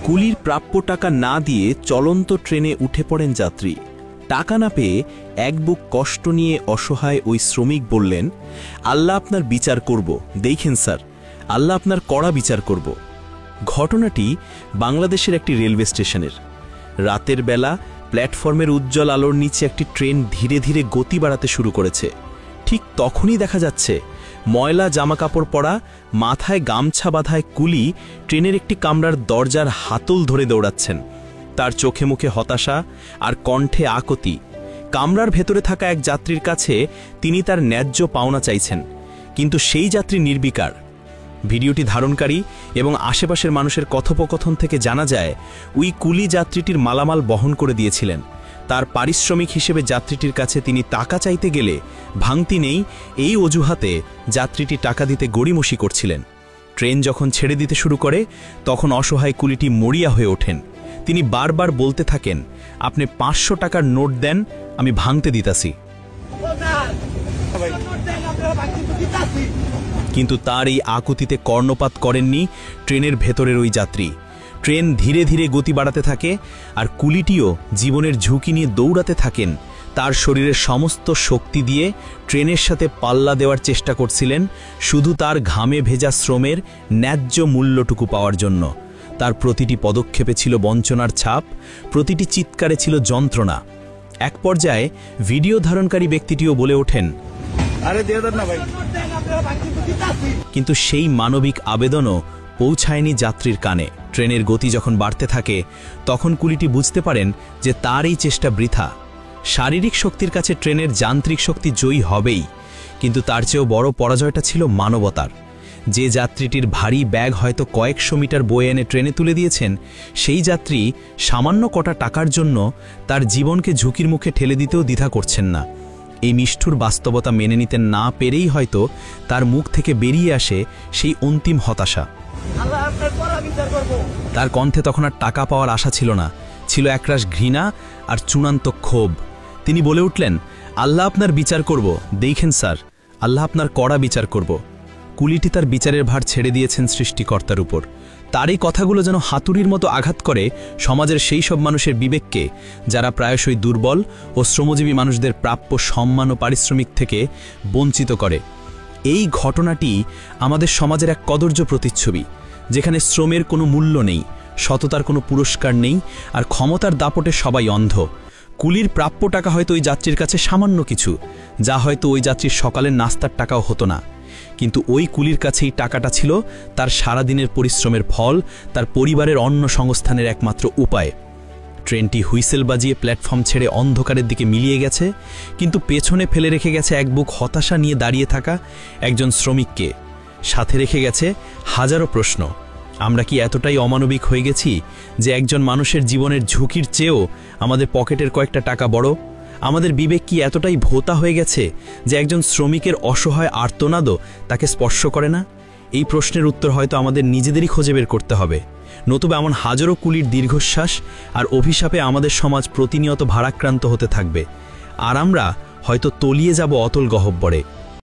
কুলির প্রাপ্য টাকা না দিয়ে চলন্ত ট্রেনে উঠে পড়েন যাত্রী। টাকা না পেয়ে এক বুক কষ্ট নিয়ে অসহায় ওই শ্রমিক বললেন, আল্লাহ আপনার বিচার করব, দেখেন স্যার, আল্লাহ আপনার কড়া বিচার করব। ঘটনাটি বাংলাদেশের একটি রেলওয়ে স্টেশনের। রাতের বেলা প্ল্যাটফর্মের উজ্জ্বল আলোর নিচে একটি ট্রেন ধীরে ধীরে গতি বাড়াতে শুরু করেছে। ঠিক তখনই দেখা যাচ্ছে ময়লা জামাকাপড় পরা, মাথায় গামছা বাঁধায় কুলি ট্রেনের একটি কামরার দরজার হাতল ধরে দৌড়াচ্ছেন। তার চোখে মুখে হতাশা আর কণ্ঠে আকুতি। কামরার ভেতরে থাকা এক যাত্রীর কাছে তিনি তার ন্যায্য পাওনা চাইছেন, কিন্তু সেই যাত্রী নির্বিকার। ভিডিওটি ধারণকারী এবং আশেপাশের মানুষের কথোপকথন থেকে জানা যায় ওই কুলি যাত্রীটির মালামাল বহন করে দিয়েছিলেন। তার পারিশ্রমিক হিসেবে যাত্রীটির কাছে তিনি টাকা চাইতে গেলে ভাঙতি নেই এই অজুহাতে যাত্রীটি টাকা দিতে গড়িমসি করছিলেন। ট্রেন যখন ছেড়ে দিতে শুরু করে তখন অসহায় কুলিটি মরিয়া হয়ে ওঠেন। তিনি বারবার বলতে থাকেন, আপনি 500 টাকার নোট দেন, আমি ভাঙতে দিতাছি। কিন্তু তার এই আকুতিতে কর্ণপাত করেননি ট্রেনের ভেতরের ওই যাত্রী। ট্রেন ধীরে ধীরে গতি বাড়াতে থাকে আর কুলিটিও জীবনের ঝুঁকি নিয়ে দৌড়াতে থাকেন। তার শরীরের সমস্ত শক্তি দিয়ে ট্রেনের সাথে পাল্লা দেওয়ার চেষ্টা করছিলেন শুধু তার ঘামে ভেজা শ্রমের ন্যায্য মূল্যটুকু পাওয়ার জন্য। তার প্রতিটি পদক্ষেপে ছিল বঞ্চনার ছাপ, প্রতিটি চিৎকারে ছিল যন্ত্রণা। এক পর্যায়ে ভিডিও ধারণকারী ব্যক্তিটিও বলে ওঠেন, আরে দিয়ে দেন না ভাই। কিন্তু সেই মানবিক আবেদনও পৌঁছায়নি যাত্রীর কানে। ট্রেনের গতি যখন বাড়তে থাকে তখন কুলিটি বুঝতে পারেন যে তার এই চেষ্টা বৃথা। শারীরিক শক্তির কাছে ট্রেনের যান্ত্রিক শক্তি জয়ী হবেই, কিন্তু তার চেয়েও বড় পরাজয়টা ছিল মানবতার। যে যাত্রীটির ভারী ব্যাগ হয়তো কয়েকশো মিটার বয়ে এনে ট্রেনে তুলে দিয়েছেন, সেই যাত্রী সামান্য কটা টাকার জন্য তার জীবনকে ঝুঁকির মুখে ঠেলে দিতেও দ্বিধা করছেন না। এই নিষ্ঠুর বাস্তবতা মেনে নিতে না পেরেই হয়তো তার মুখ থেকে বেরিয়ে আসে সেই অন্তিম হতাশা। তার কণ্ঠে তখন আর টাকা পাওয়ার আশা ছিল না, ছিল একরাশ ঘৃণা আর চূড়ান্ত ক্ষোভ। তিনি বলে উঠলেন, আল্লাহ আপনার বিচার করব, দেখেন স্যার, আল্লাহ আপনার কড়া বিচার করব। কুলিটি তার বিচারের ভার ছেড়ে দিয়েছেন সৃষ্টিকর্তার উপর। তার এই কথাগুলো যেন হাতুড়ির মতো আঘাত করে সমাজের সেই সব মানুষের বিবেককে যারা প্রায়শই দুর্বল ও শ্রমজীবী মানুষদের প্রাপ্য সম্মান ও পারিশ্রমিক থেকে বঞ্চিত করে। এই ঘটনাটি আমাদের সমাজের এক কদর্য প্রতিচ্ছবি, যেখানে শ্রমের কোনো মূল্য নেই, সততার কোনো পুরস্কার নেই, আর ক্ষমতার দাপটে সবাই অন্ধ। কুলির প্রাপ্য টাকা হয়তো ওই যাত্রীর কাছে সামান্য কিছু, যা হয়তো ওই যাত্রীর সকালের নাস্তার টাকাও হতো না, কিন্তু ওই কুলির কাছেই টাকাটা ছিল তার সারাদিনের পরিশ্রমের ফল, তার পরিবারের অন্ন সংস্থানের একমাত্র উপায়। ট্রেনটি হুইসেল বাজিয়ে প্ল্যাটফর্ম ছেড়ে অন্ধকারের দিকে মিলিয়ে গেছে, কিন্তু পেছনে ফেলে রেখে গেছে এক বুক হতাশা নিয়ে দাঁড়িয়ে থাকা একজন শ্রমিককে। সাথে রেখে গেছে হাজারো প্রশ্ন। আমরা কি এতটাই অমানবিক হয়ে গেছি যে একজন মানুষের জীবনের ঝুঁকির চেয়েও আমাদের পকেটের কয়েকটা টাকা বড়? আমাদের বিবেক কি এতটাই ভোঁতা হয়ে গেছে যে একজন শ্রমিকের অসহায় আর্তনাদও তাকে স্পর্শ করে না? এই প্রশ্নের উত্তর হয়তো আমাদের নিজেদেরই খুঁজে বের করতে হবে, নতুবা এমন হাজারো কুলির দীর্ঘশ্বাস আর অভিশাপে আমাদের সমাজ প্রতিনিয়ত ভারাক্রান্ত হতে থাকবে, আর আমরা হয়তো তলিয়ে যাব অতল গহ্বরে।